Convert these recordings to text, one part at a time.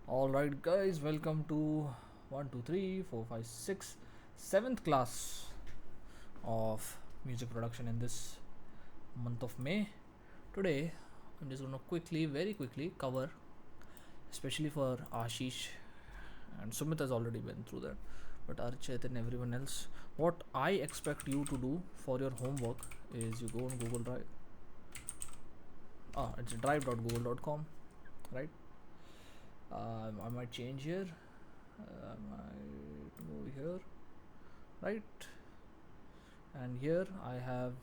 All right, guys, welcome to 1, 2, 3, 4, 5, 6, 7th class of music production in this month of May. Today, I'm just going to very quickly cover, especially for Ashish and Sumit has already been through that, but Archit and everyone else, what I expect you to do for your homework is you go on Google Drive. It's drive.google.com, right? I might change here. I might go here, right? And here I have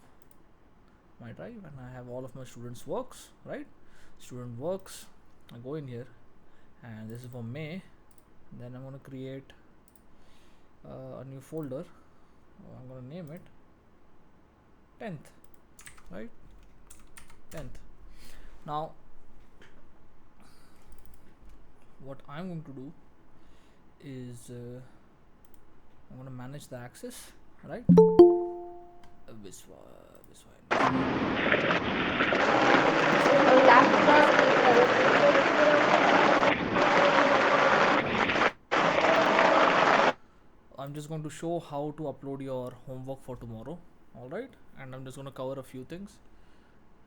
my drive and I have all of my students works, right? Student works. I go in here and this is for May. Then I'm going to create a new folder. I'm going to name it 10th, right? 10th. Now what I'm going to do is I'm going to manage the access, right? This one. I'm just going to show how to upload your homework for tomorrow, all right? And I'm just going to cover a few things.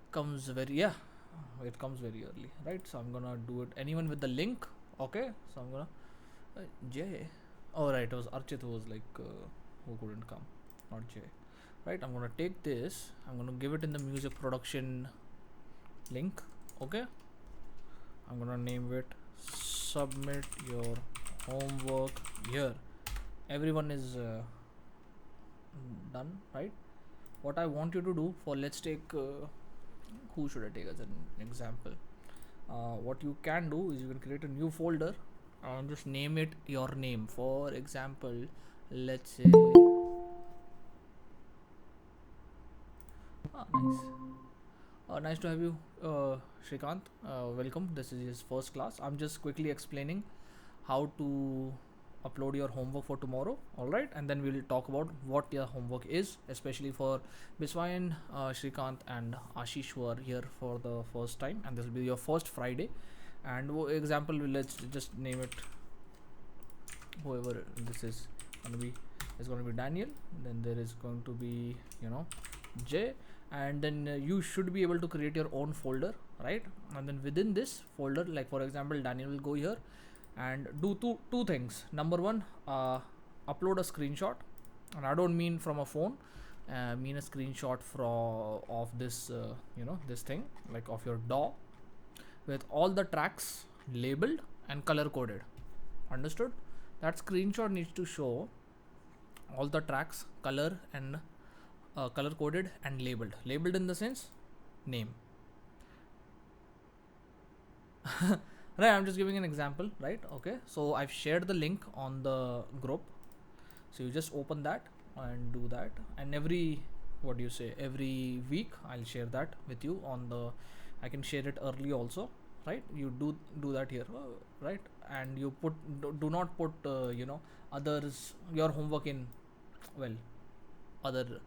It comes very early, right? So I'm gonna do it. Anyone with the link, okay? So I'm gonna Jay. Oh right, it was Archit who was like who couldn't come, not Jay. Right? I'm gonna take this. I'm gonna give it in the music production link. Okay. I'm gonna name it submit your homework here. Everyone is done, right? What I want you to do for, let's take who should I take as an example? What you can do is you can create a new folder and just name it your name. For example, let's say nice to have you, Shrikant. Welcome. This is his first class. I'm just quickly explaining how to upload your homework for tomorrow, all right? And then we'll talk about what your homework is, especially for Biswayan, Shrikant and Ashish who are here for the first time, and this will be your first Friday. And example, let's just name it whoever this is going to be Daniel. Then there is going to be Jay, and then you should be able to create your own folder, right? And then within this folder, like for example, Daniel will go here and do two things. Number one, upload a screenshot, and I don't mean from a phone, mean a screenshot of this this thing, like of your DAW with all the tracks labeled and color coded. Understood? That screenshot needs to show all the tracks color coded and labeled in the sense name. Right, I'm just giving an example, right? Okay, so I've shared the link on the group, so you just open that and do that, and every week I'll share that with you on the, I can share it early also, right? You do that here, right? And you do not put others your homework in, well, other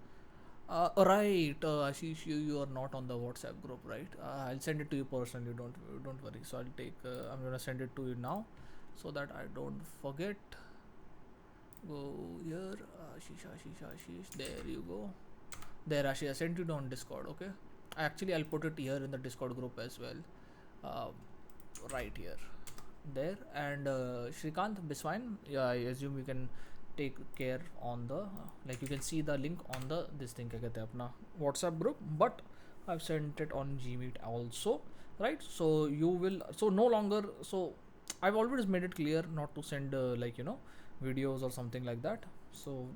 right, Ashish, you are not on the WhatsApp group, right? I'll send it to you personally. Don't worry. So I'll take. I'm gonna send it to you now, so that I don't forget. Go here, Ashish. There you go. There, Ashish. I sent it on Discord. Okay. Actually, I'll put it here in the Discord group as well. Right here, there, and Shrikant Biswayan. Yeah, I assume you can take care on the like you can see the link on the this thing kya kehte hain apna WhatsApp group, but I've sent it on Gmeet also, right? So you will, so no longer, so I've always made it clear not to send videos or something like that. So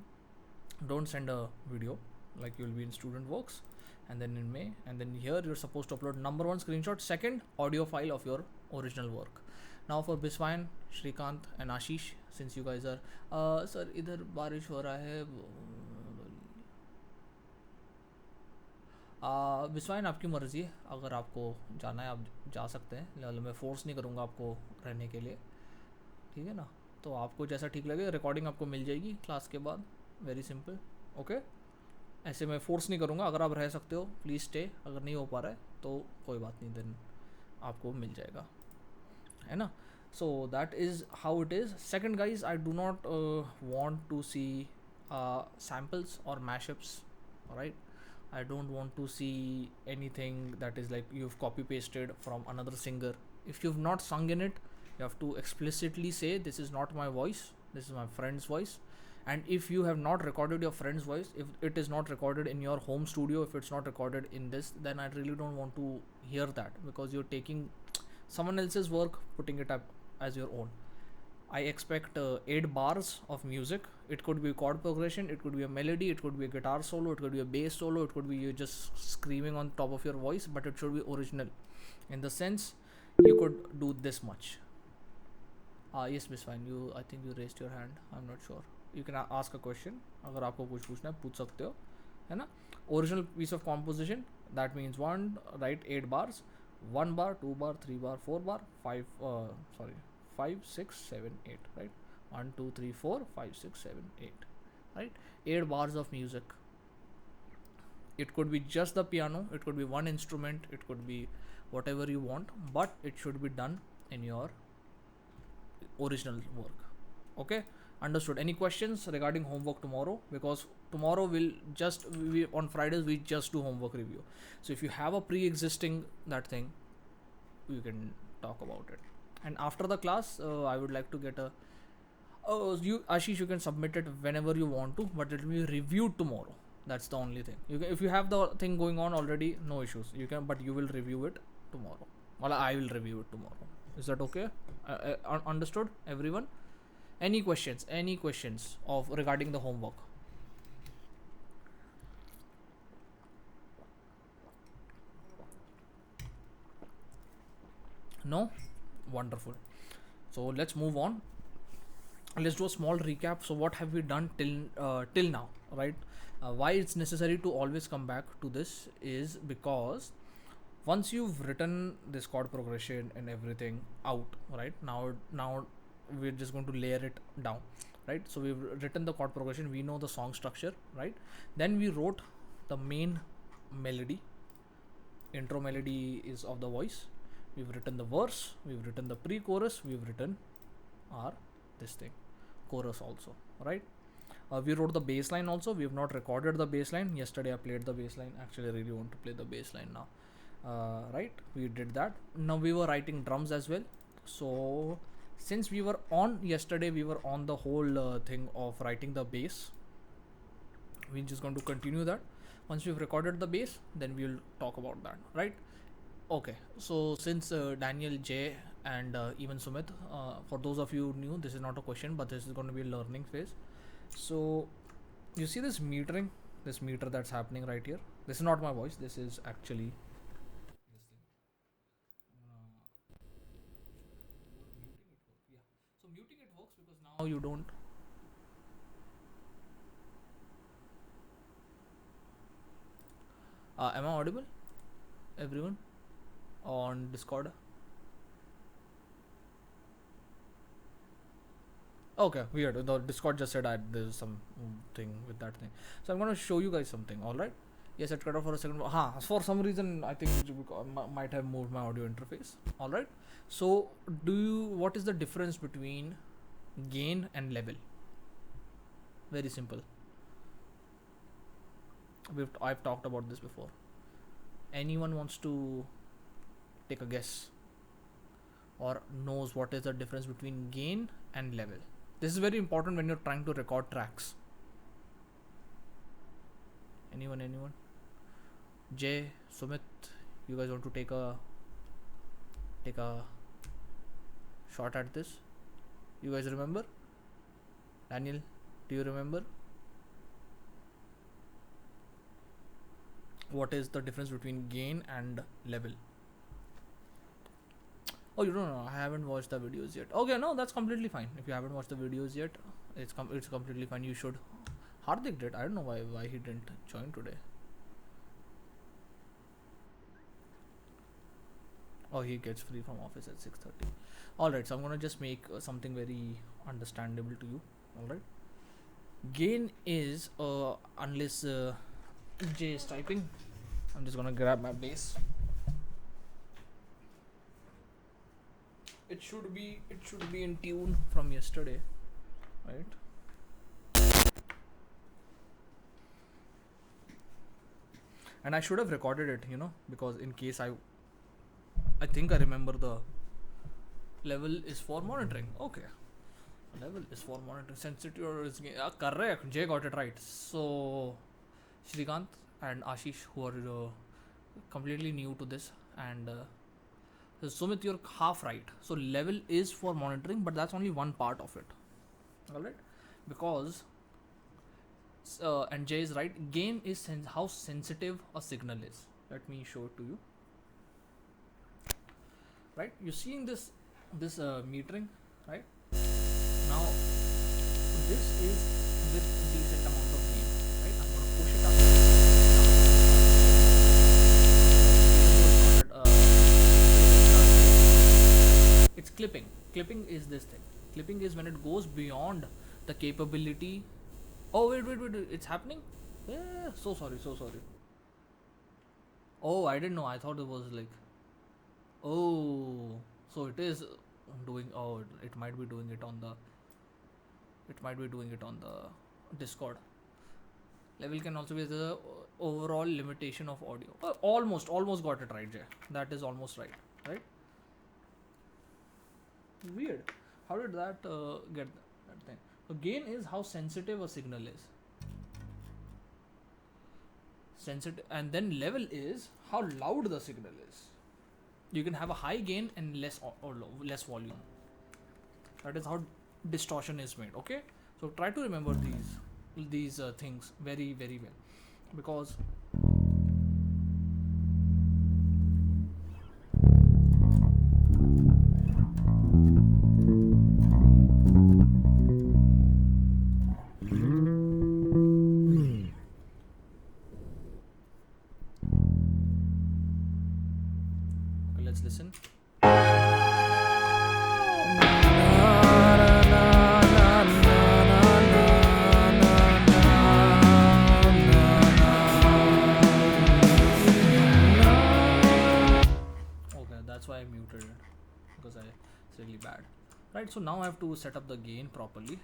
don't send a video, like you'll be in student works, and then in May, and then here you're supposed to upload number one screenshot, second audio file of your original work. Now for Biswayan, Shrikant and Ashish, since you guys are sir idhar barish ho raha hai, बिस्वाइन आपकी मर्ज़ी है, अगर आपको जाना है आप जा सकते हैं, मैं फोर्स नहीं करूँगा आपको रहने के लिए, ठीक है ना? तो आपको जैसा ठीक लगे, रिकॉर्डिंग आपको मिल जाएगी क्लास के बाद, वेरी सिंपल, ओके? ऐसे मैं फोर्स नहीं करूँगा, अगर आप रह सकते हो प्लीज़ स्टे, अगर नहीं हो पा रहा है तो कोई बात नहीं, देन आपको मिल जाएगा, है ना? So that is how it is. Second, guys, I do not want to see samples or mashups. All right, I don't want to see anything that is like you've copy pasted from another singer. If you've not sung in it, you have to explicitly say this is not my voice, this is my friend's voice. And if you have not recorded your friend's voice, if it is not recorded in your home studio, if it's not recorded in this, then I really don't want to hear that, because you're taking someone else's work, putting it up as your own. I expect 8 bars of music. It could be chord progression, it could be a melody, it could be a guitar solo, it could be a bass solo, it could be you just screaming on top of your voice, but it should be original. In the sense, you could do this much. Yes, Miss Fine, you, I think you raised your hand. I'm not sure. You can ask a question. अगर आपको कुछ पूछना है पूछ सकते हो, है ना? Original piece of composition. That means one, write 8 bars, 1 bar, 2 bar, 3 bar, 4 bar, 5, 6, 7, 8. Right? 1, 2, 3, 4, 5, 6, 7, 8. Right? 8 bars of music. It could be just the piano. It could be one instrument. It could be whatever you want, but it should be done in your original work. Okay, understood. Any questions regarding homework tomorrow? Because tomorrow we on Fridays we just do homework review. So if you have a pre-existing that thing, you can talk about it. And after the class, I would like to get a you Ashish, you can submit it whenever you want to, but it will be reviewed tomorrow. That's the only thing. You can, if you have the thing going on already, no issues. You can, but you will review it tomorrow. Well, I will review it tomorrow. Is that okay? Understood, everyone? Any questions? Any questions of regarding the homework? No? Wonderful. So let's move on. Let's do a small recap. So what have we done till now, right? Why it's necessary to always come back to this is because once you've written this chord progression and everything out, right, now we're just going to layer it down, right? So we've written the chord progression, we know the song structure, right? Then we wrote the main melody. Intro melody is of the voice. We've written the verse, we've written the pre-chorus, we've written our this thing chorus also, right? We wrote the bass line also. We have not recorded the bass line. Yesterday I played the bass line. Actually I really want to play the bass line now. Right, we did that. Now we were writing drums as well. So since we were on yesterday, we were on the whole thing of writing the bass. We're just going to continue that. Once we've recorded the bass, then we'll talk about that, right? Okay, so since Daniel, Jay and even Sumit, for those of you new, this is not a question, but this is going to be a learning phase. So you see this metering, this meter that's happening right here. This is not my voice, this is actually this thing. Yeah, so muting it works because now you don't. Am I audible, everyone on Discord? Okay, weird. The Discord just said there's some thing with that thing. So I'm gonna show you guys something. All right. Yes, it cut off for a second. For some reason I think might have moved my audio interface. All right. So what is the difference between gain and level? Very simple. I've talked about this before. Anyone wants to take a guess or knows what is the difference between gain and level? This is very important when you're trying to record tracks. Anyone? Jay, Sumit, you guys want to take a shot at this? You guys remember? Daniel, do you remember? What is the difference between gain and level? Oh, you don't know. I haven't watched the videos yet. Okay, no, that's completely fine. If you haven't watched the videos yet, it's completely fine. You should. Hardik did. I don't know why he didn't join today. Oh, he gets free from office at 6:30. All right, so I'm gonna just make something very understandable to you. All right. Gain is unless Jay is typing. I'm just gonna grab my bass. it should be in tune from yesterday, right? And I should have recorded it, you know, because in case I think I remember the level is for monitoring. Okay, level is for monitoring. Sensitive is correct. Jay got it right. So Shrikant and Ashish, who are completely new to this, and so Sumit, you're half right. So level is for monitoring, but that's only one part of it. All right, because and Jay is right. Gain is how sensitive a signal is. Let me show it to you. Right, you're seeing this metering, right? Now this is with decent amount of gain, right? I'm gonna push it up. It's clipping. Clipping is this thing. Clipping is when it goes beyond the capability. Oh wait, it's happening. Yeah, so sorry. Oh, I didn't know. I thought it was like. Oh, so it is doing. Oh, it might be doing it on the. It might be doing it on the Discord. Level can also be the overall limitation of audio. Almost got it right, Jay. That is almost right, right? Weird. How did that get that thing? So gain is how sensitive a signal is. Sensitive, and then level is how loud the signal is. You can have a high gain and less less volume. That is how distortion is made. Okay, so try to remember these things very well, because okay, let's listen. That's why I muted it, because it's really bad. Right, so now I have to set up the gain properly.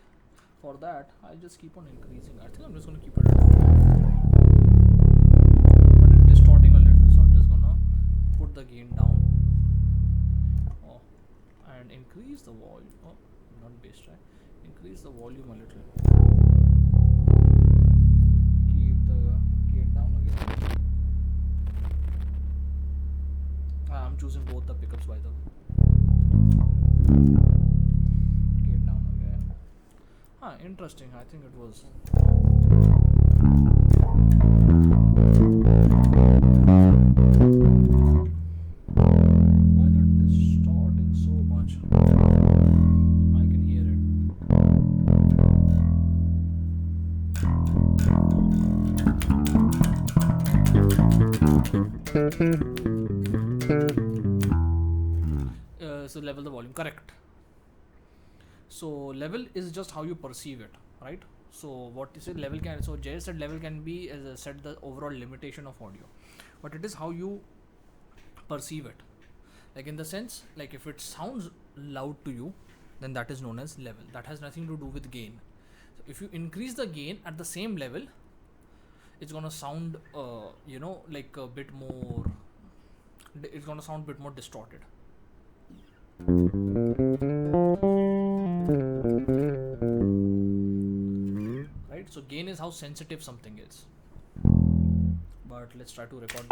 For that, I just keep on increasing. I think I'm just gonna keep it at 4. But it's distorting a little, so I'm just gonna put the gain down. Oh, and increase the volume. Oh, not bass track. Increase the volume a little. Keep the gain down again. I'm choosing both the pickups by the way. Get down again. Interesting. I think it was. Why is it distorting so much? I can hear it. So level the volume, correct. So level is just how you perceive it, right? So what you said, level can, so Jay said level can be, as I said, the overall limitation of audio, but it is how you perceive it. Like in the sense, like if it sounds loud to you, then that is known as level. That has nothing to do with gain. So if you increase the gain at the same level, it's gonna sound like a bit more, it's gonna sound a bit more distorted. Right, so gain is how sensitive something is. But let's try to record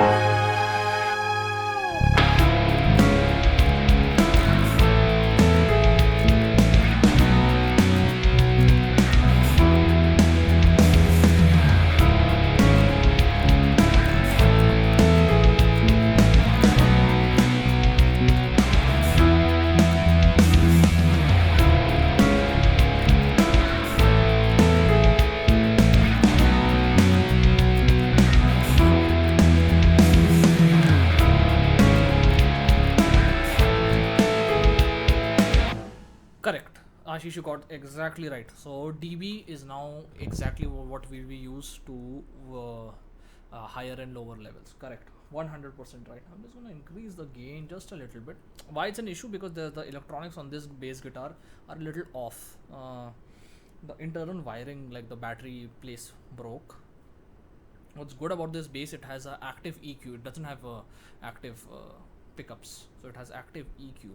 Ashish, you got exactly right. So dB is now exactly what we use to higher and lower levels. Correct. 100% right. I'm just gonna increase the gain just a little bit. Why it's an issue? Because the electronics on this bass guitar are a little off. The internal wiring, like the battery place, broke. What's good about this bass, it has a active EQ. It doesn't have active pickups, so it has active EQ,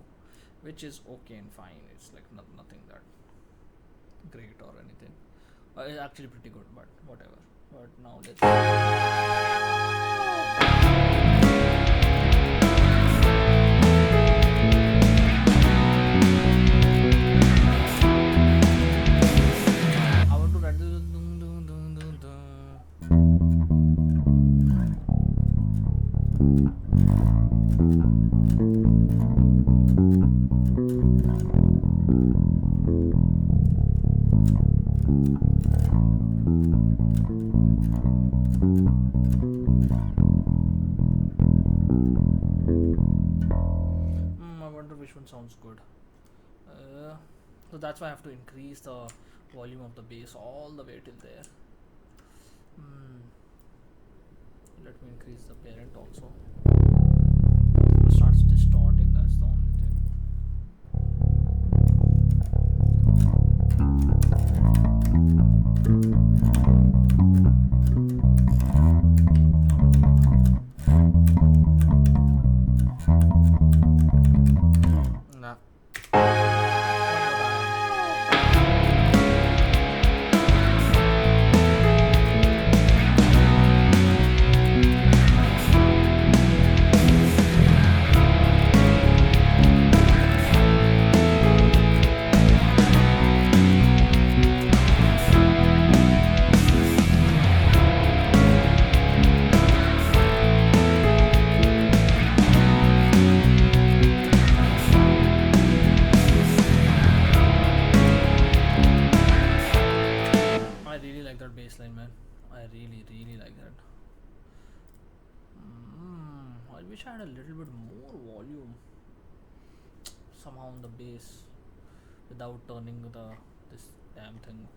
which is okay and fine. It's like nothing that great or anything. It's actually pretty good, but whatever. But now let's I want to write this I wonder which one sounds good. So that's why I have to increase the volume of the bass all the way till there. Let me increase the parent also. It starts distorting, that's the only thing. Nah. Baseline, man, I really like that. I wish I had a little bit more volume somehow on the bass without turning this damn thing.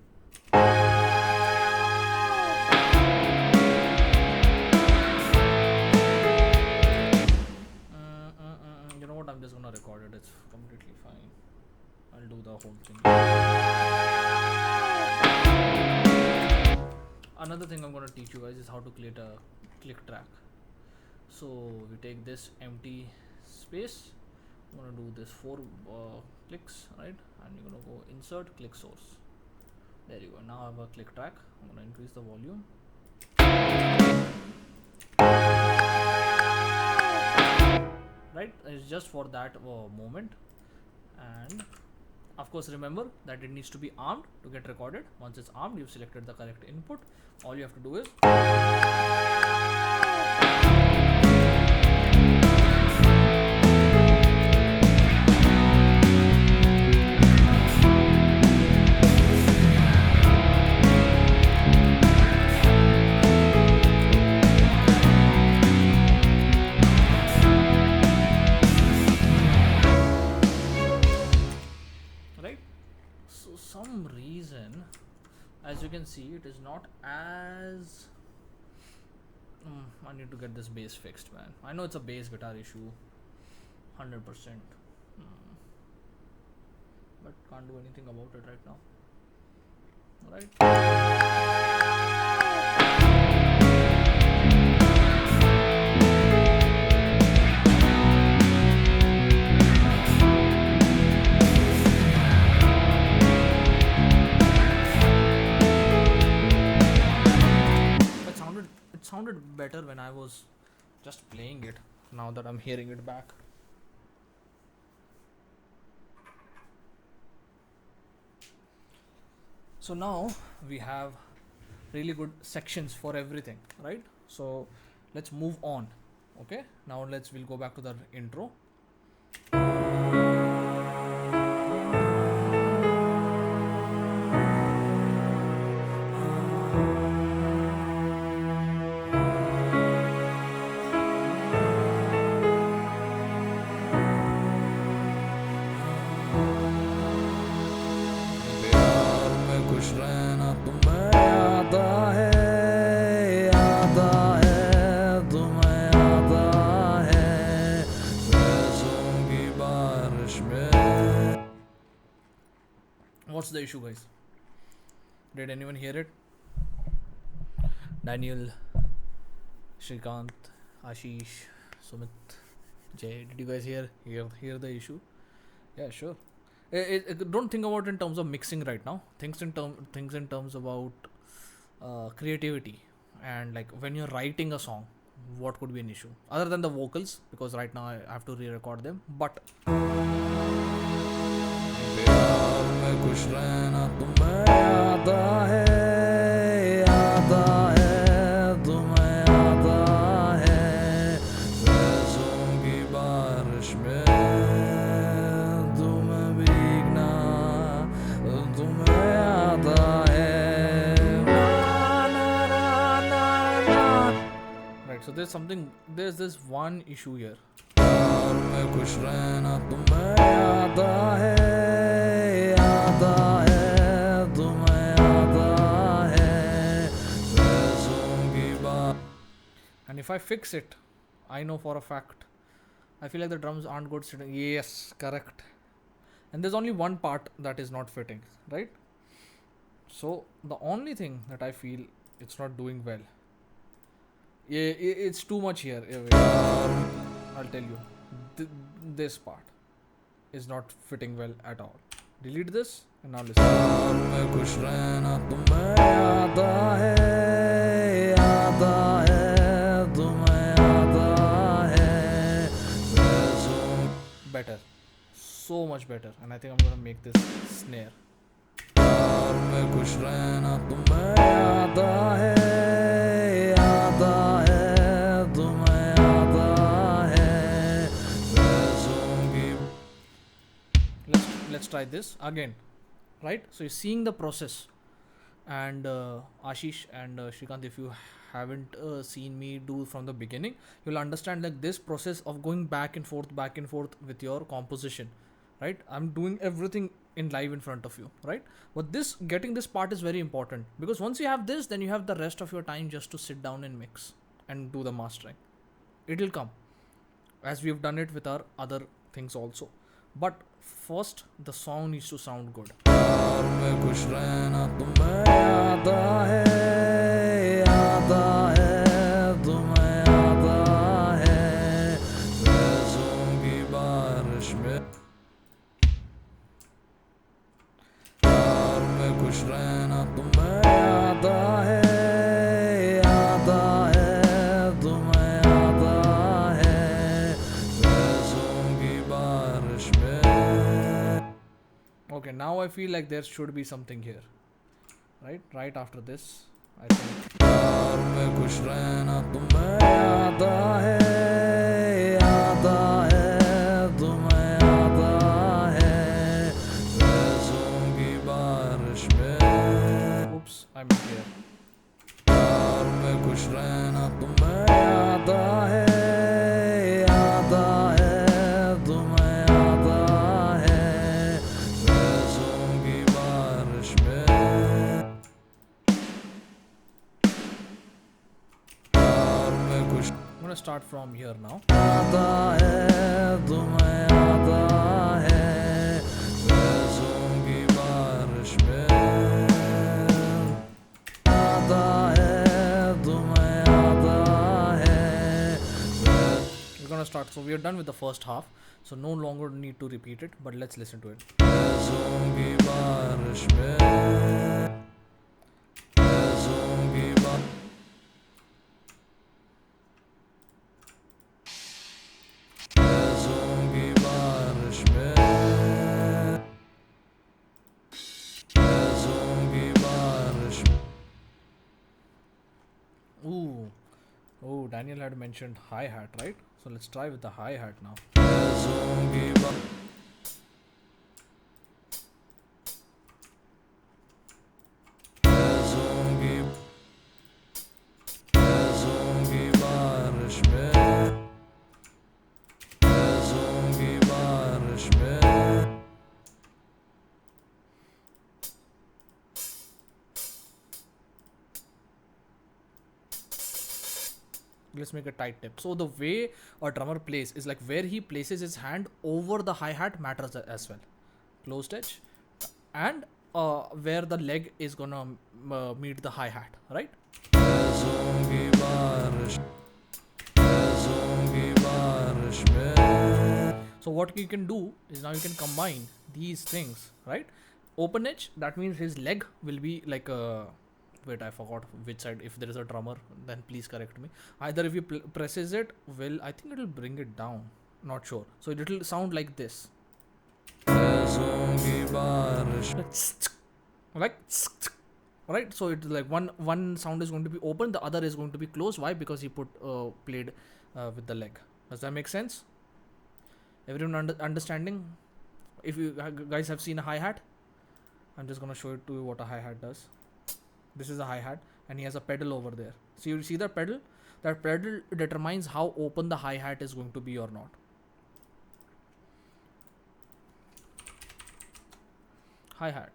You know what, I'm just gonna record it, it's completely fine. I'll do the whole thing. Another thing I'm going to teach you guys is how to create a click track. So we take this empty space, I'm going to do this 4 clicks, right? And you're going to go insert click source. There you go. Now I have a click track. I'm going to increase the volume. Right? It's just for that moment. And of course, remember that it needs to be armed to get recorded. Once it's armed, you've selected the correct input. All you have to do is some reason, as you can see, it is not as I need to get this bass fixed, man. I know it's a bass guitar issue, 100%, but can't do anything about it right now. It sounded better when I was just playing it, now that I'm hearing it back. So now we have really good sections for everything, right? So let's move on. Okay, now we'll go back to the intro. तुम्हें आता है तुम्हें आता What's the issue, guys? Did anyone hear it? Daniel, Shrikant, Ashish, Sumit, Jay, did you guys hear the issue? Yeah, sure. Don't think about it in terms of mixing right now. Things in terms about creativity, and like when you're writing a song, what could be an issue other than the vocals? Because right now I have to re-record them. But right, so there's this one issue here. And if I fix it, I know for a fact, I feel like the drums aren't good sitting. Yes, correct. And there's only one part that is not fitting, right? So the only thing that I feel it's not doing well, yeah, it's too much here. I'll tell you, this part is not fitting well at all. Delete this and now listen. Better, so much better. And I think I'm gonna make this snare. Let's try this again, right? So you're seeing the process, and Ashish and Shrikant, if you haven't seen me do from the beginning, you'll understand like this process of going back and forth with your composition, right? I'm doing everything in live in front of you, right? But getting this part is very important, because once you have this, then you have the rest of your time just to sit down and mix and do the mastering. It'll come as we've done it with our other things also. But first, the song needs to sound good. Okay, now I feel like there should be something here, right after this, I think. Oops, I'm here. I'm gonna start from here now. We're gonna start. So we are done with the first half, so no longer need to repeat it, but let's listen to it. Oh, Daniel had mentioned hi-hat, right? So let's try with the hi-hat now. Let's make a tight tip. So the way a drummer plays is like where he places his hand over the hi-hat matters as well. Closed edge and where the leg is gonna meet the hi-hat, right? So what you can do is now you can combine these things, right? Open edge, that means his leg will be like a, wait, I forgot which side. If there is a drummer, then please correct me. Either if you presses it, will, I think it will bring it down, not sure. So it will sound like this, like, right? So it's like one sound is going to be open, the other is going to be closed. Why? Because he played with the leg. Does that make sense? Everyone understanding? If you guys have seen a hi-hat, I'm just gonna show it to you what a hi-hat does. This is a hi-hat and he has a pedal over there. So you see the pedal? That pedal determines how open the hi-hat is going to be or not. Hi-hat,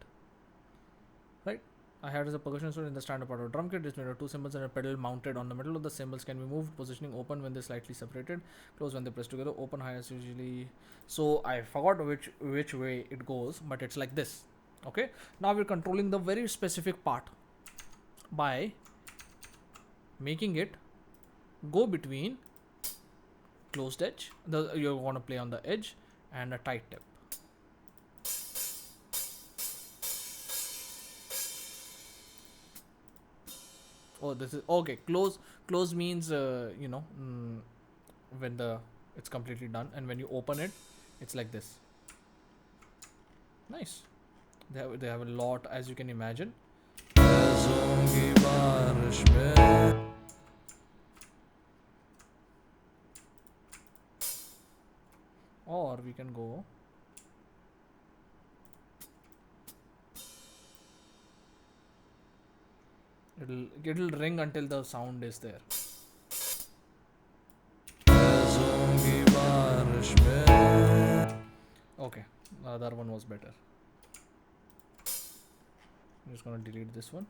right? Hi-hat is a percussion instrument in the standard part of drum kit. It's made of two cymbals and a pedal mounted on the middle of the cymbals. Can be moved. Positioning open when they're slightly separated, closed when they press together. Open hi-hats usually. So I forgot which way it goes, but it's like this. Okay. Now we're controlling the very specific part by making it go between closed edge. You're gonna play on the edge and a tight tip. Oh, this is okay. Close means when it's completely done, and when you open it, it's like this. Nice. They have a lot, as you can imagine. Or we can go. It'll ring until the sound is there. Okay, the other one was better. I'm just gonna delete this one.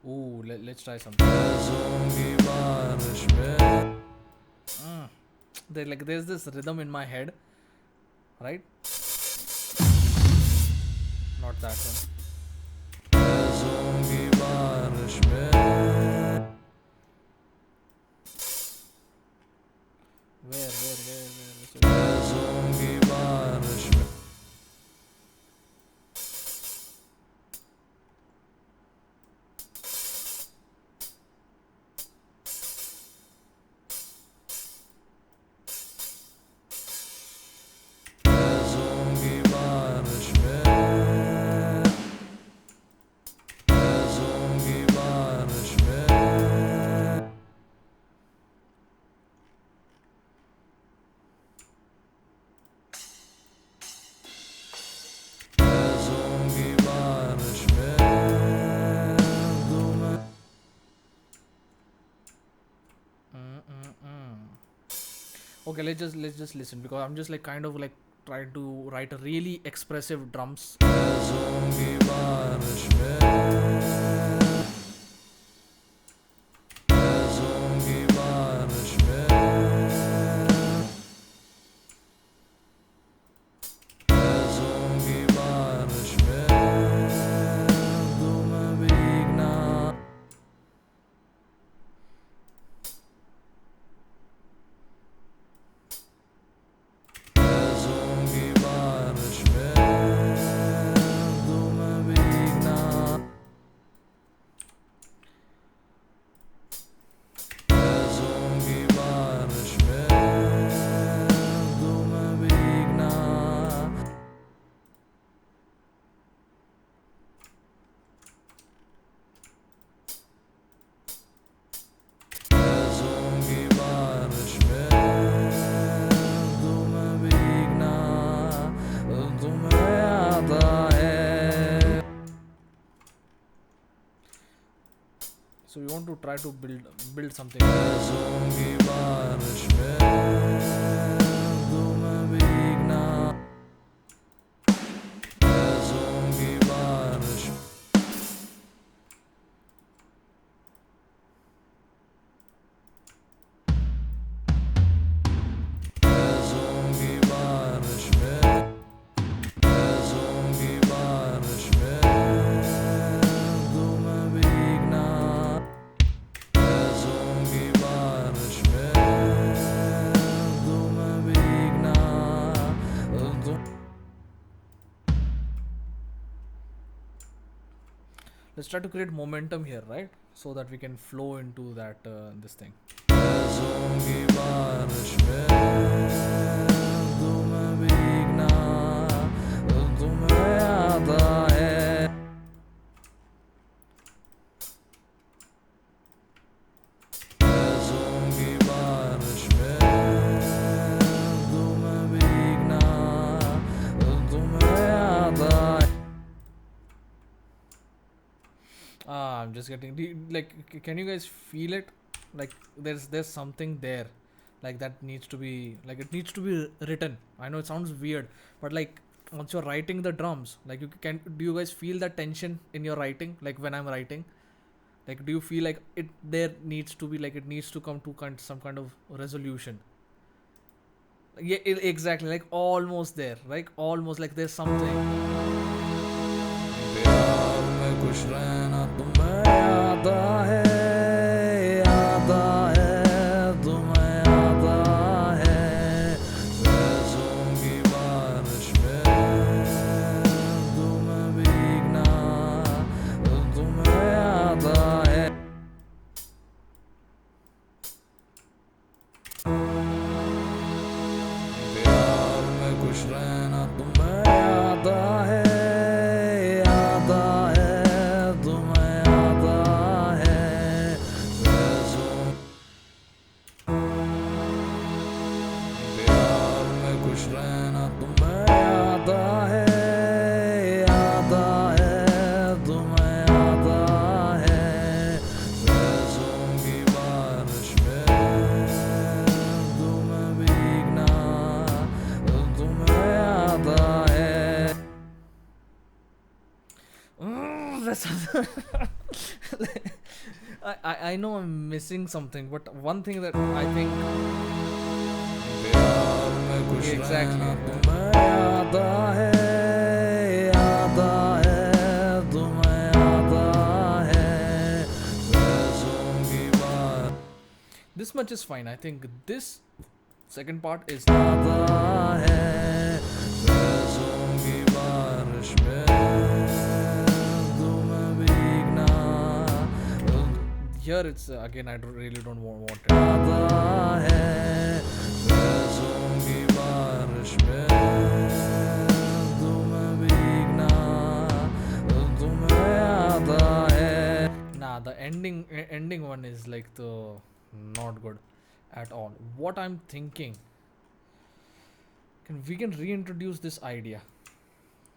Ooh, let's try something. There's this rhythm in my head, right? Not that one. Where Okay, let's just listen, because I'm just like kind of like trying to write a really expressive drums. So we want to try to build something. let's try to create momentum here, right? So that we can flow into that this thing. I'm just getting like, can you guys feel it? Like there's something there, like that needs to be, like it needs to be written. I know it sounds weird, but like once you're writing the drums, like do you guys feel that tension in your writing? Like when I'm writing, like do you feel like it there needs to be, like it needs to come to some kind of resolution? Yeah, exactly, like almost there, like almost like there's something. खुश रहना तुम्हें आता है तुम्हें आता है पैसों की बारिश में तुम्हें भीगना तुम्हें आता है प्यार में खुश रहना तुम्हें आता है I know I'm missing something, but one thing that I think exactly. This much is fine. I think this second part is here it's again I really don't want it. Nah, the ending one is like the not good at all. What I'm thinking, we can reintroduce this idea.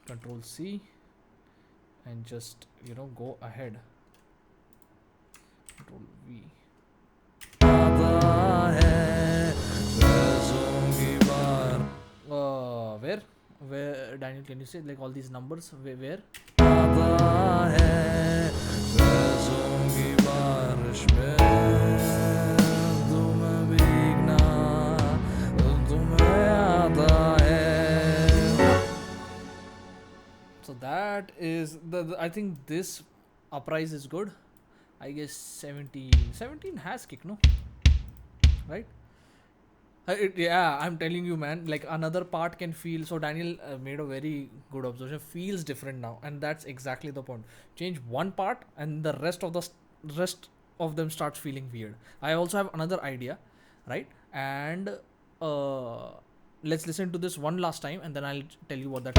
Control C and just go ahead. Control V. Where Daniel, can you say like all these numbers? Where? So that is the I think this uprise is good. I guess 17 has kick, no? Right? Yeah, I'm telling you, man. Like another part can feel. So Daniel made a very good observation. Feels different now, and that's exactly the point. Change one part, and the rest of them starts feeling weird. I also have another idea, right? And let's listen to this one last time, and then I'll tell you what that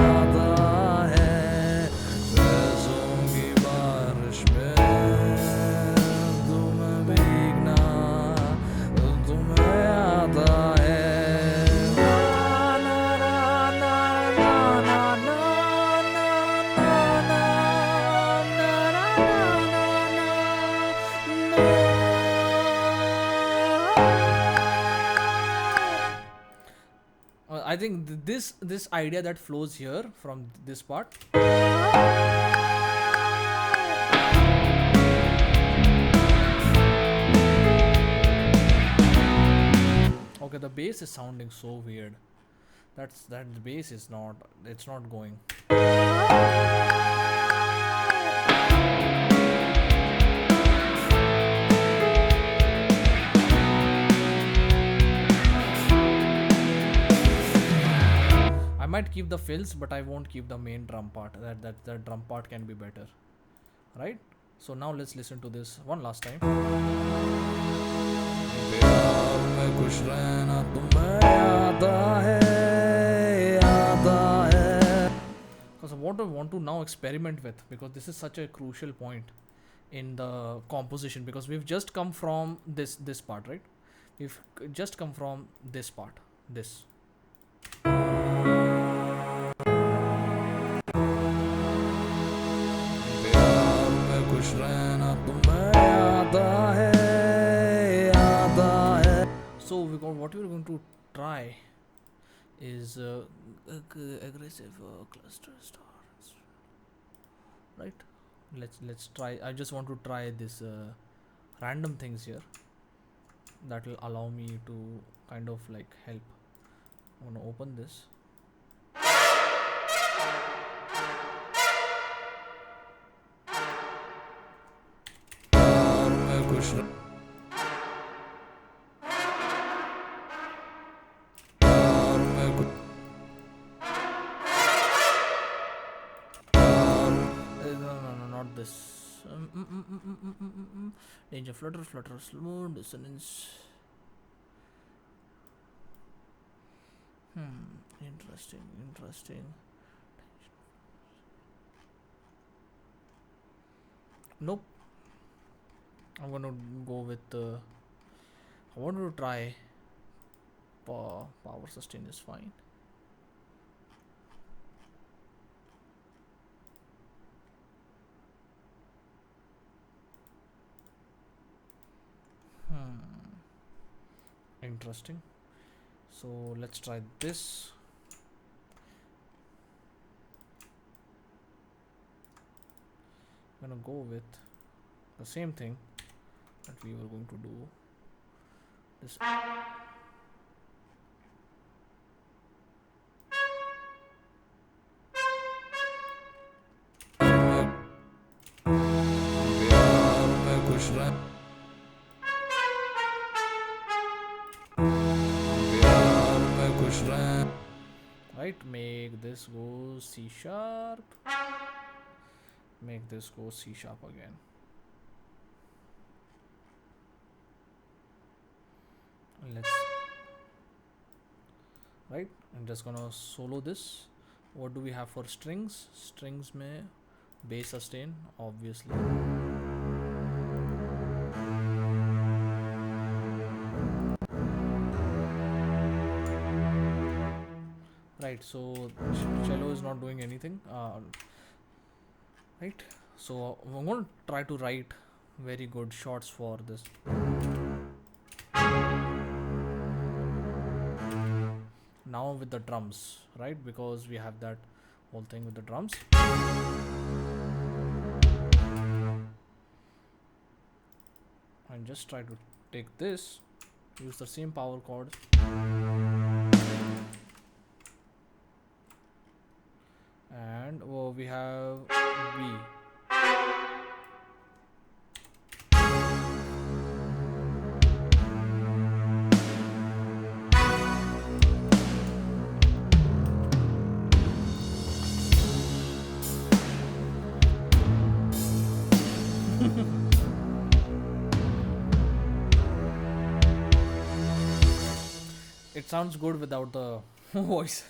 I think this idea that flows here from this part. Okay, the bass is sounding so weird. That the bass is not. It's not going. I might keep the fills, but I won't keep the main drum part. That drum part can be better. right? So now let's listen to this one last time. Because what I want to now experiment with, because this is such a crucial point in the composition, because we've just come from this part, right? We've just come from this part, this. So what we're going to try is aggressive cluster stars, right? Let's try. I just want to try this random things here that will allow me to kind of like help. I'm gonna open this. No, not this. Danger, flutter, slow, dissonance. Interesting. Nope. I'm gonna go with I want to try power sustain is fine. Interesting. So let's try this. I'm gonna go with the same thing that we were going to do. This. Right, make this go C sharp, make this go C sharp again. Let's, right, I'm just gonna solo this. What do we have for strings? Strings mein bass sustain, obviously. Right, so cello is not doing anything, right? So I'm going to try to write very good shots for this. Now with the drums, right? Because we have that whole thing with the drums. And just try to take this, use the same power chords. And we have B. It sounds good without the voice.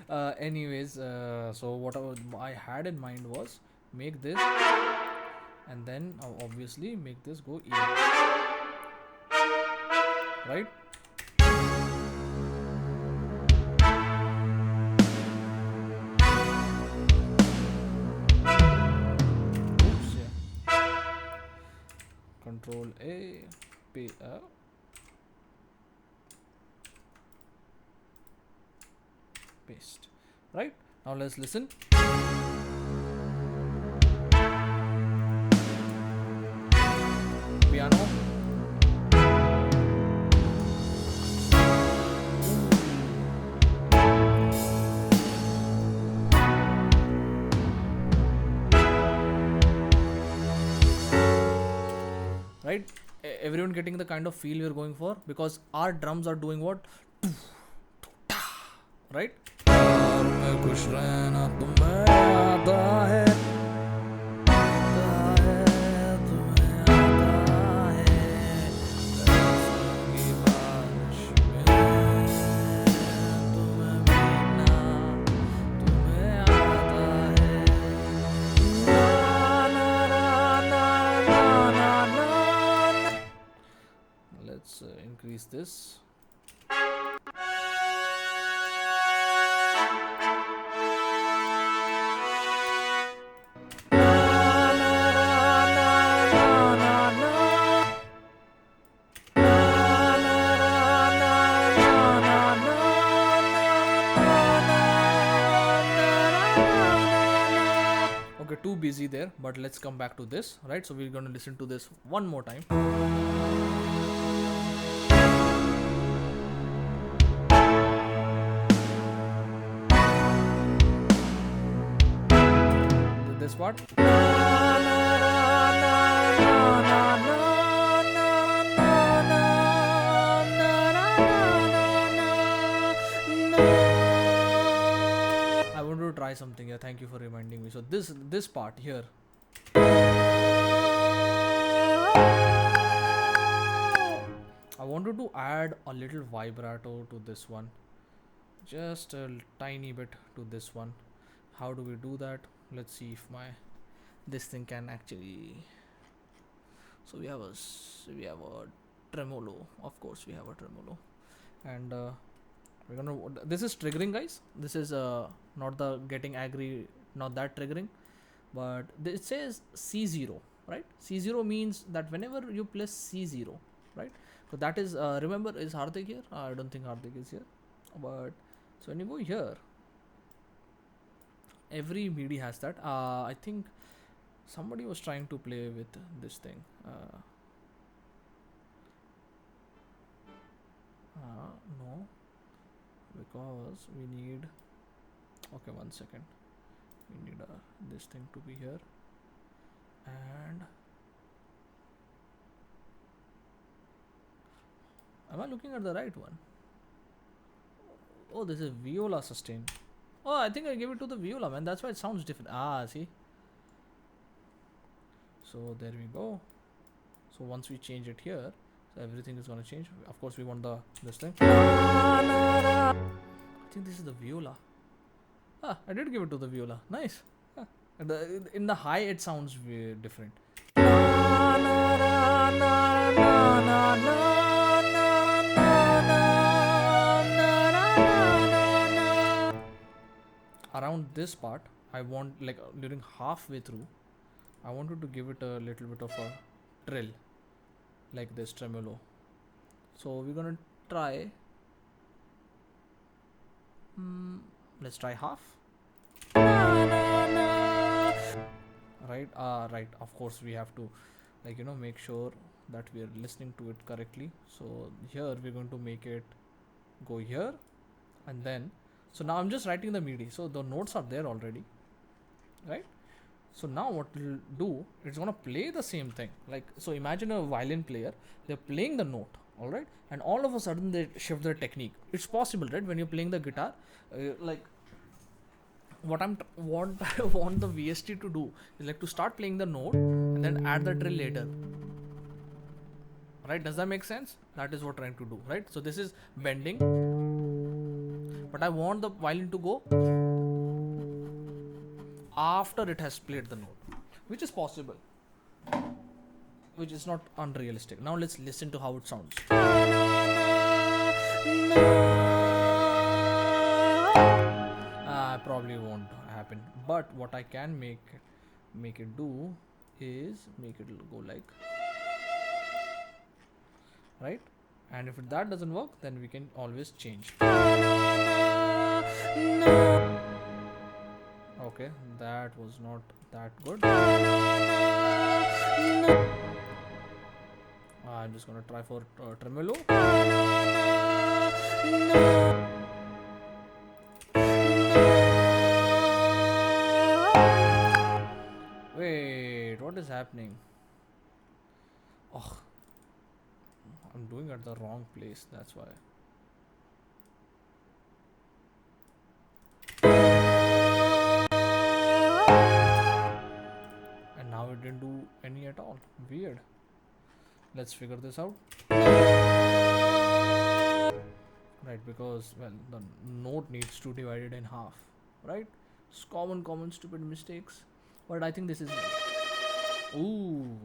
Anyways, so what I had in mind was make this and then obviously make this go E, right? Oops, yeah. Control A, paste. Right, now let's listen. Piano. Right, everyone getting the kind of feel we're going for, because our drums are doing what? Right? increase this. Okay, too busy there, but let's come back to this, right? So we're going to listen to this one more time. This part. I wanted to try something here. Thank you for reminding me. So this part here. I wanted to add a little vibrato to this one. Just a tiny bit to this one. How do we do that? Let's see if this thing can actually. So we have a tremolo. Of course we have a tremolo, and we're gonna. This is triggering, guys. This is not the getting angry, not that triggering, but it says C0, right? C0 means that whenever you play C0, right? So that is remember, is Hardik here? I don't think Hardik is here, but so when you go here, every MIDI has that. I think somebody was trying to play with this thing. No, because we need. Okay, 1 second. We need this thing to be here, and am I looking at the right one? Oh, this is viola sustain. Oh, I think I gave it to the viola, man. That's why it sounds different. See. So there we go. So once we change it here, so everything is gonna change. Of course, we want this thing. I think this is the viola. I did give it to the viola. Nice. In the high, it sounds very different. Around this part, I want, like, during halfway through, I wanted to give it a little bit of a trill, like this tremolo. So we're gonna try. Let's try half. Right. Right. Of course, we have to, like, make sure that we are listening to it correctly. So here we're going to make it go here, and then. So now I'm just writing the MIDI. So the notes are there already, right? So now what we'll do, it's gonna play the same thing. Like, so imagine a violin player, they're playing the note, all right? And all of a sudden they shift their technique. It's possible, right? When you're playing the guitar, like what I want the VST to do is like to start playing the note and then add the trill later. Right? Does that make sense? That is what I'm trying to do, right? So this is bending, but I want the violin to go after it has played the note, which is possible, which is not unrealistic. Now let's listen to how it sounds. Probably won't happen, but what I can make it do is make it go like, right? And if that doesn't work, then we can always change. Okay, that was not that good. I'm just gonna try for tremolo. Wait, what is happening? Oh, I'm doing it at the wrong place, that's why. And now it didn't do any at all. Weird. Let's figure this out. Right, because, well, the note needs to divide it in half, right? It's common stupid mistakes. But I think this is. Ooh.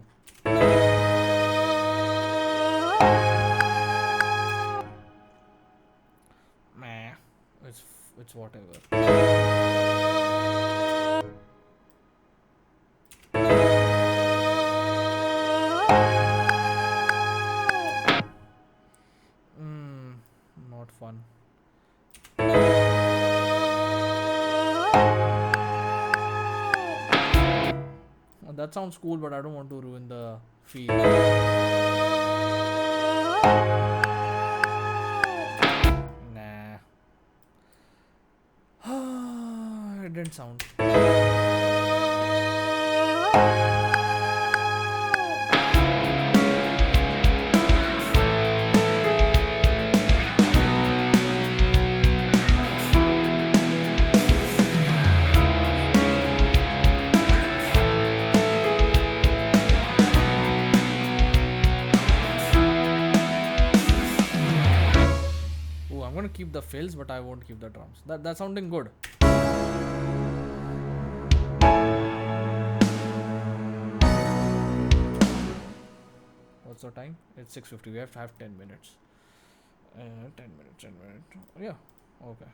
whatever. Not fun. That sounds cool, but I don't want to ruin the feel. Nah. It didn't sound. I'm gonna keep the fills, but I won't keep the drums. That's sounding good. What's the time? It's 6:50. We have to have 10 minutes. 10 minutes. 10 minutes. Yeah. Okay.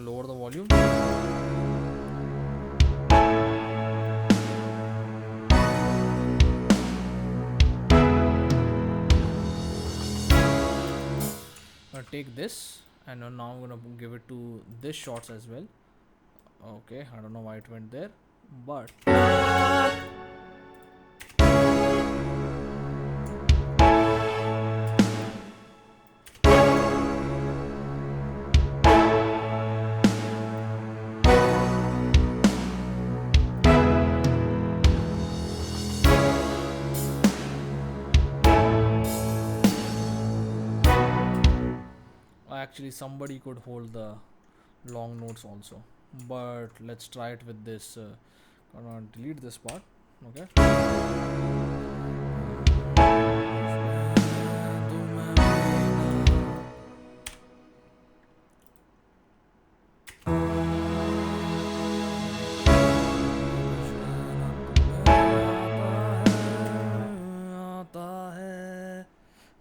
Lower the volume. I'll take this and now I'm gonna give it to this shots as well. Okay, I don't know why it went there, but actually somebody could hold the long notes also, but let's try it with this. Gonna delete this part. Okay.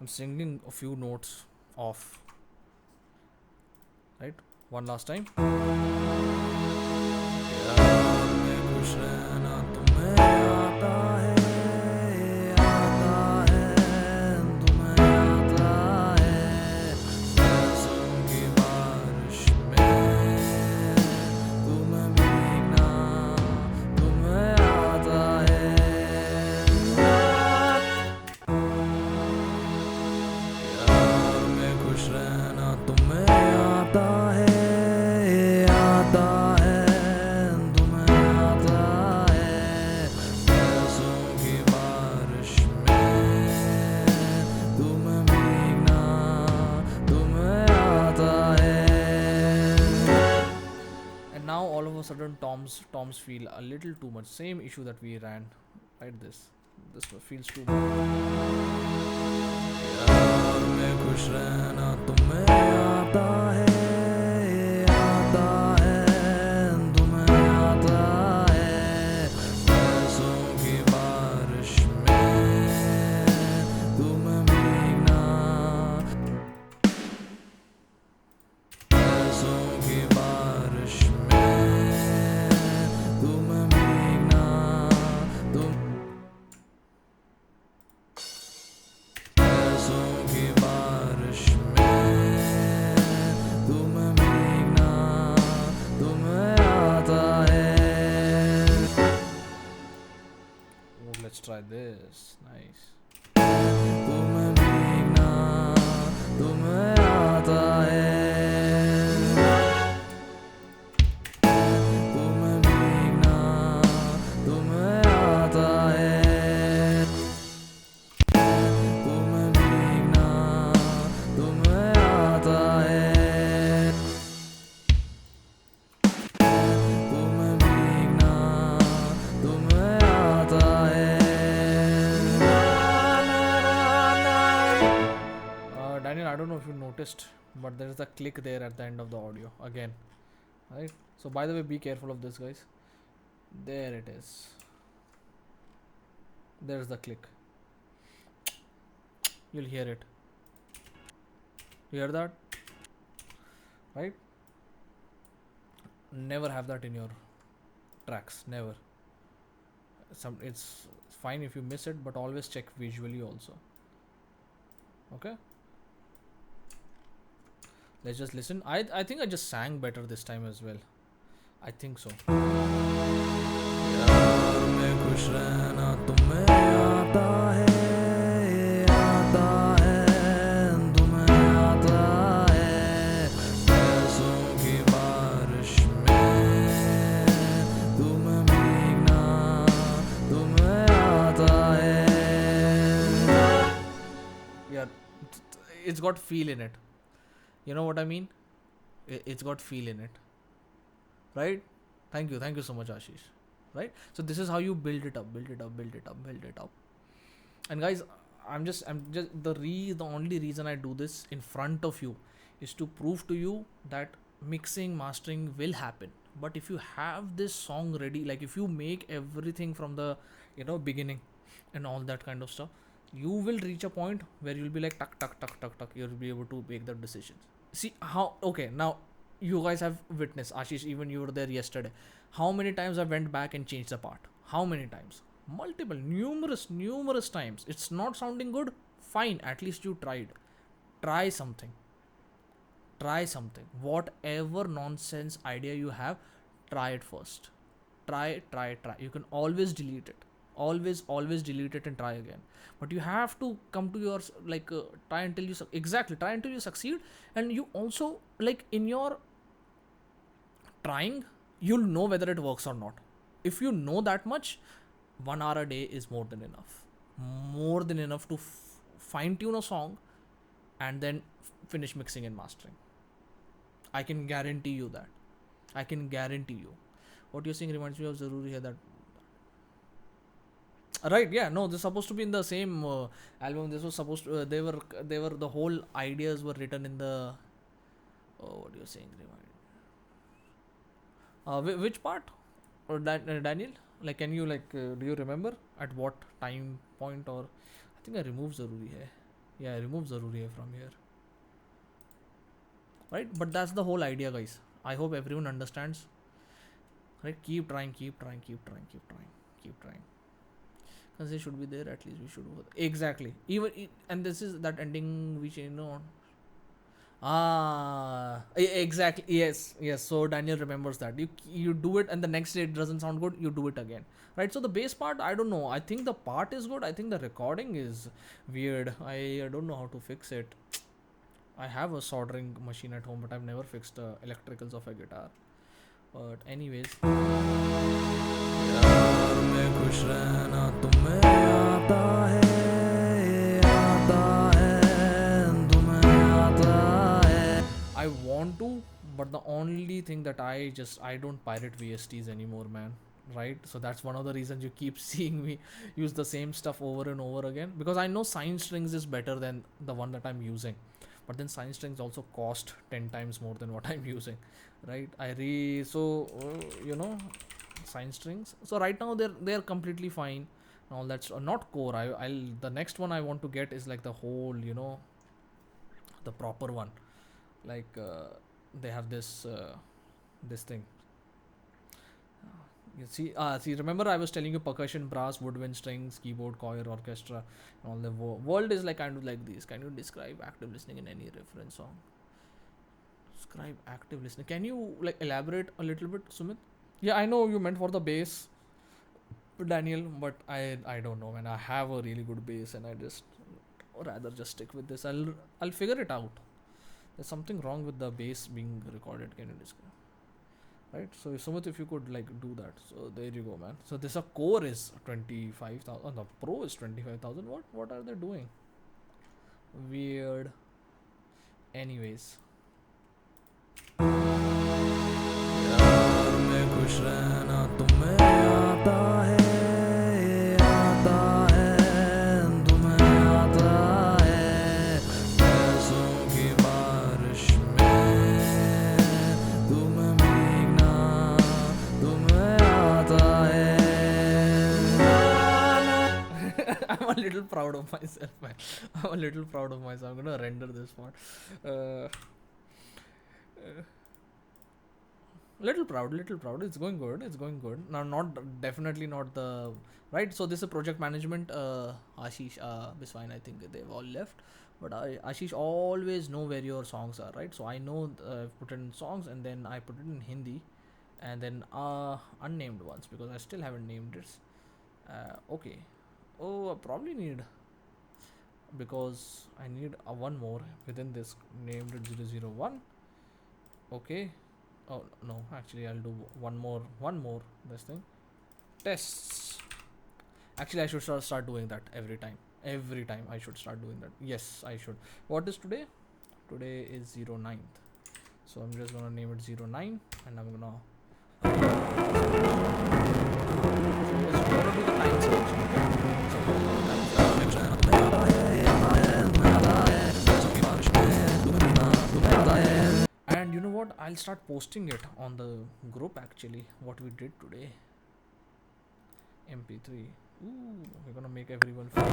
I'm singing a few notes off. Right? One last time. Sudden toms feel a little too much. Same issue that we ran, right? This feels too much. Let's try this. Nice. I don't know if you noticed, but there is a click there at the end of the audio again. right? So by the way, be careful of this, guys. There it is. There's the click. You'll hear it. You hear that? Right? Never have that in your tracks. Never. It's fine if you miss it, but always check visually also. Okay? Let's just listen. I think I just sang better this time as well. I think so. Yeah, it's got feel in it. You know what I mean? It's got feel in it, right? Thank you so much, Ashish. Right? So this is how you build it up, build it up, build it up, build it up. And guys, I'm just the only reason I do this in front of you is to prove to you that mixing, mastering will happen. But if you have this song ready, like if you make everything from the beginning and all that kind of stuff, you will reach a point where you'll be like tuck tuck tuck tuck tuck. You'll be able to make the decisions. See how okay now you guys have witnessed, Ashish, even you were there yesterday, how many times I went back and changed the part. How many times? Multiple, numerous times. It's not sounding good, fine, at least you tried. Try something, whatever nonsense idea you have, try it first. Try. You can always delete it, always delete it and try again. But you have to come to your try until you try until you succeed. And you also, like, in your trying, you'll know whether it works or not. If you know that much, 1 hour a day is more than enough to fine tune a song and then finish mixing and mastering. I can guarantee you that. What you're saying reminds me of Zaruri hai, that right, yeah, no, this is supposed to be in the same album. This was supposed to they were the whole ideas were written in the what you're saying which part? Or Daniel, like, can you do you remember at what time point? Or I think I removed Zaruri hai. Yeah, I removed Zaruri hai from here, right? But that's the whole idea, guys. I hope everyone understands, right? Keep trying. Because they should be there, at least we should work. Exactly. And this is that ending which exactly. Yes. So Daniel remembers that. You do it and the next day it doesn't sound good, you do it again. Right? So the bass part, I don't know. I think the part is good. I think the recording is weird. I don't know how to fix it. I have a soldering machine at home, but I've never fixed the electricals of a guitar. But anyways, I want to, but the only thing that I don't pirate VSTs anymore, man. Right? So that's one of the reasons you keep seeing me use the same stuff over and over again, because I know sine strings is better than the one that I'm using. But then sine strings also cost 10 times more than what I'm using, right? Sine strings. So right now they're completely fine. All that's not core. I'll the next one I want to get is like the whole, the proper one. Like they have this thing. You see, remember I was telling you percussion, brass, woodwind, strings, keyboard, choir, orchestra, and all the world is like kind of like these. Can you describe active listening in any reference song? Describe active listening. Can you elaborate a little bit, Sumit? Yeah, I know you meant for the bass, Daniel, but I don't know, man. I have a really good bass, and I just rather just stick with this. I'll figure it out. There's something wrong with the bass being recorded. Can you describe? Right, so Sumit, if you could do that. So there you go, man. So this core is 25,000. The Pro is 25,000. What are they doing? Weird. Anyways. little proud of myself, man. I'm a little proud of myself. I'm gonna render this part. Uh, little proud. It's going good. Now, not definitely not the right. So this is project management. Ashish, Biswine, I think they've all left. But Ashish always know where your songs are, right? So I know I've put it in songs and then I put it in Hindi, and then unnamed ones because I still haven't named it. Okay. Oh, I probably need, because I need one more within this named it 001. Okay. Oh no, actually I'll do one more this thing. Tests. Actually I should start doing that every time I should start doing that. Yes, I should. What is today? Today is 09th. So I'm just gonna name it 09 and I'm gonna do the time selection. And you know what? I'll start posting it on the group actually. What we did today. MP3. Ooh, we're gonna make everyone feel.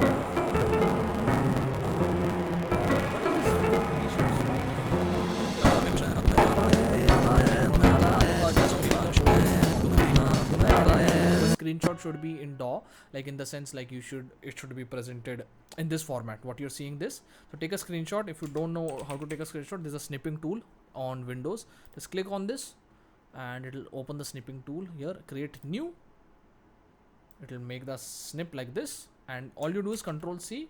The screenshot should be in DAW, like in the sense like it should be presented in this format. What you're seeing this. So take a screenshot. If you don't know how to take a screenshot, there's a snipping tool on Windows. Just click on this and it'll open the snipping tool here. Create new. It'll make the snip like this, and all you do is Control C,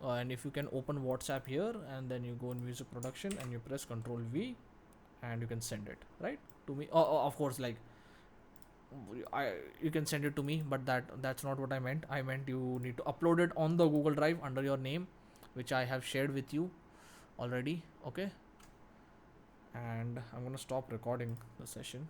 and if you can open WhatsApp here, and then you go in music production and you press Control V, and you can send it right to me. Of course, like you can send it to me, but that's not what I meant. I meant you need to upload it on the Google Drive under your name, which I have shared with you already. Okay, and I'm gonna stop recording the session.